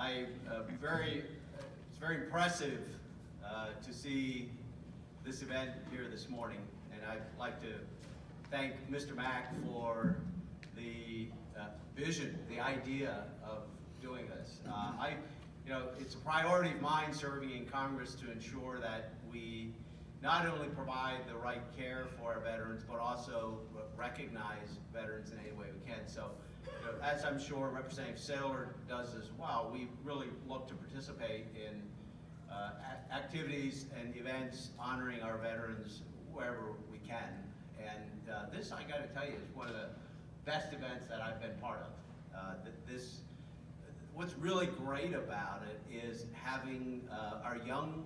It's very impressive to see this event here this morning, and I'd like to thank Mr. Mack for the vision, the idea of doing this. It's a priority of mine serving in Congress to ensure that we not only provide the right care for our veterans, but also recognize veterans in any way we can. So, as I'm sure Representative Saylor does as well, we really look to participate in activities and events honoring our veterans wherever we can. And this, I got to tell you, is one of the best events that I've been part of. What's really great about it is having our young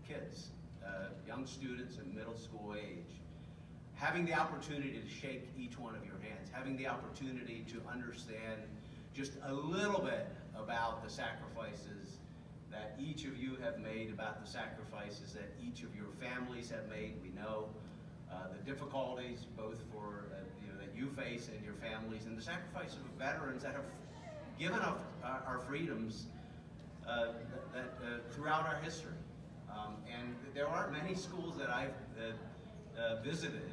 kids, young students in middle school age, having the opportunity to shake each one of your hands, having the opportunity to understand just a little bit about the sacrifices that each of you have made, about the sacrifices that each of your families have made. We know the difficulties both for that you face and your families, and the sacrifices of veterans that have given up our freedoms throughout our history. And there aren't many schools that I've visited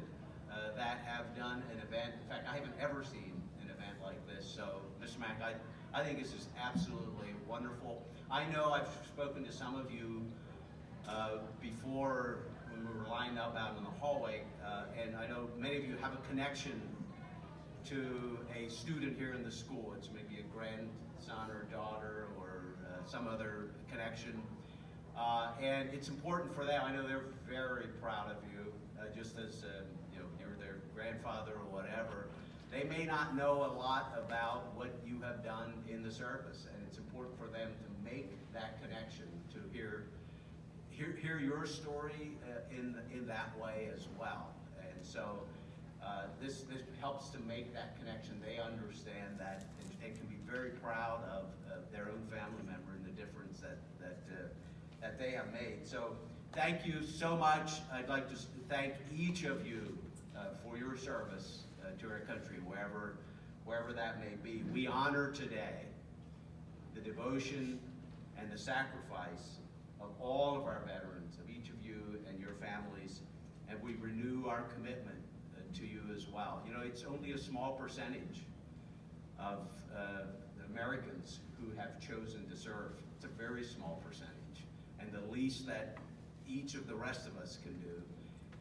that have done an event. In fact, I haven't ever seen an event like this. So, Mr. Mack, I think this is absolutely wonderful. I know I've spoken to some of you before when we were lined up out in the hallway, and I know many of you have a connection to a student here in the school. It's maybe a grandson or daughter or some other connection. And it's important for them. I know they're very proud of you, just as you're their grandfather or whatever. They may not know a lot about what you have done in the service, and it's important for them to make that connection, to hear your story in that way as well. And so this helps to make that connection. They understand that, and they can be very proud of their own family member and the difference that they have made. So thank you so much. I'd like to thank each of you for your service to our country, wherever that may be. We honor today the devotion and the sacrifice of all of our veterans, of each of you and your families, and we renew our commitment to you as well. It's only a small percentage of the Americans who have chosen to serve. It's a very small percentage. And the least that each of the rest of us can do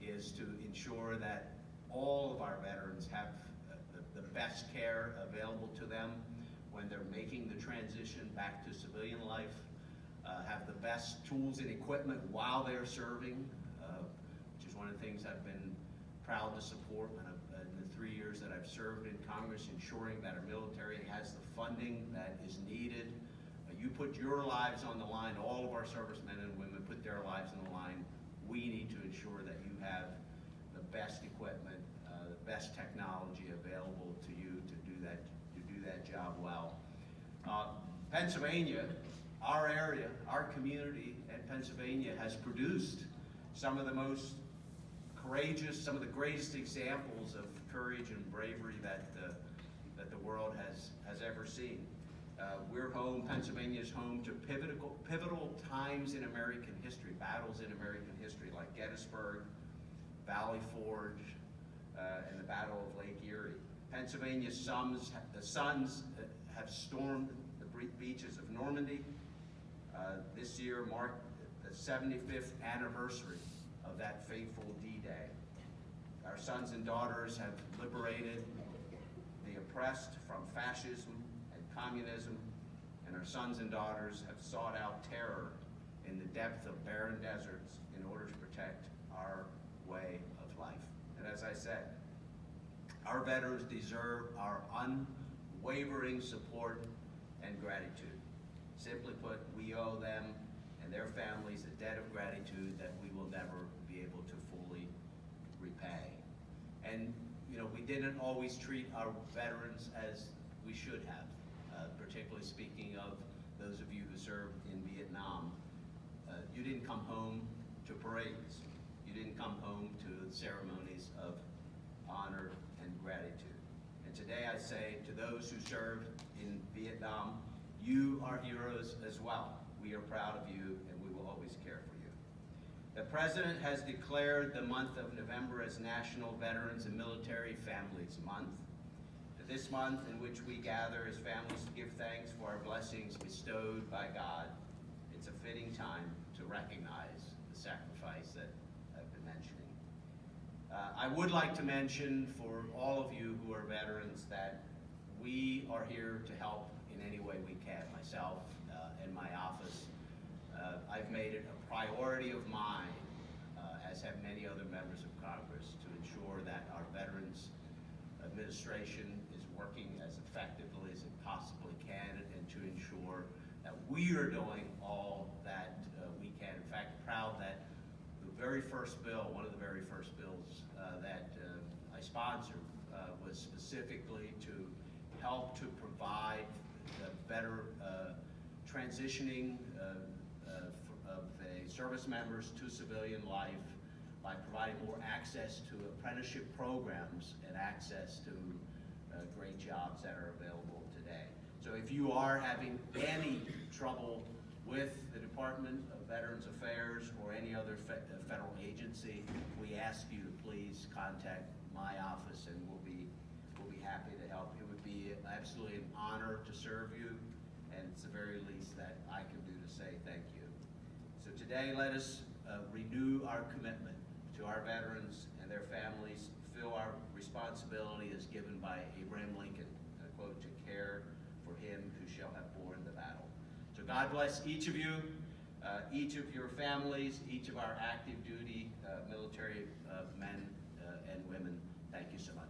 is to ensure that all of our veterans have the best care available to them when they're making the transition back to civilian life, have the best tools and equipment while they're serving, which is one of the things I've been proud to support in the 3 years that I've served in Congress, ensuring that our military has the funding that is needed. You put your lives on the line, all of our servicemen and women put their lives on the line. We need to ensure that you have the best equipment, the best technology available to you to do that job well. Pennsylvania, our area, our community in Pennsylvania has produced some of the most courageous, some of the greatest examples of courage and bravery that the world has ever seen. We're home, Pennsylvania's home to pivotal times in American history, battles in American history like Gettysburg, Valley Forge, and the Battle of Lake Erie. Pennsylvania's sons have stormed the beaches of Normandy. This year marked the 75th anniversary of that fateful D-Day. Our sons and daughters have liberated the oppressed from fascism and communism, and our sons and daughters have sought out terror in the depth of barren deserts in order to protect our way of life. And as I said, our veterans deserve our unwavering support and gratitude. Simply put, we owe them and their families a debt of gratitude that we will never be able to fully repay. And we didn't always treat our veterans as we should have, particularly speaking of those of you who served in Vietnam. You didn't come home to parades. You didn't come home to ceremonies of honor and gratitude. And today I say to those who served in Vietnam You are heroes as well. We are proud of you, and we will always care for you. The President has declared the month of November as National Veterans and Military Families Month. This month, in which we gather as families to give thanks for our blessings bestowed by God, it's a fitting time to recognize the sacrifice that I've been mentioning. I would like to mention for all of you who are veterans that we are here to help in any way we can. Myself and my office, I've made it a priority of mine, as have many other members of Congress, to ensure that our Veterans Administration is working as effectively as it possibly can, and to ensure that we are doing all that we can. In fact, proud that the very first bill, one of the very first bills that I sponsored was specifically to help to provide better transitioning of service members to civilian life by providing more access to apprenticeship programs and access to great jobs that are available today. So if you are having any trouble with the Department of Veterans Affairs or any other federal agency, we ask you to please contact my office, and we'll be happy to help. It would be absolutely an honor to serve you, and it's the very least that I can do to say thank you. So today, let us renew our commitment to our veterans and their families, feel our responsibility as given by Abraham Lincoln, quote, to care for him who shall have borne the battle. So God bless each of you, each of your families, each of our active duty military men and women. Thank you so much.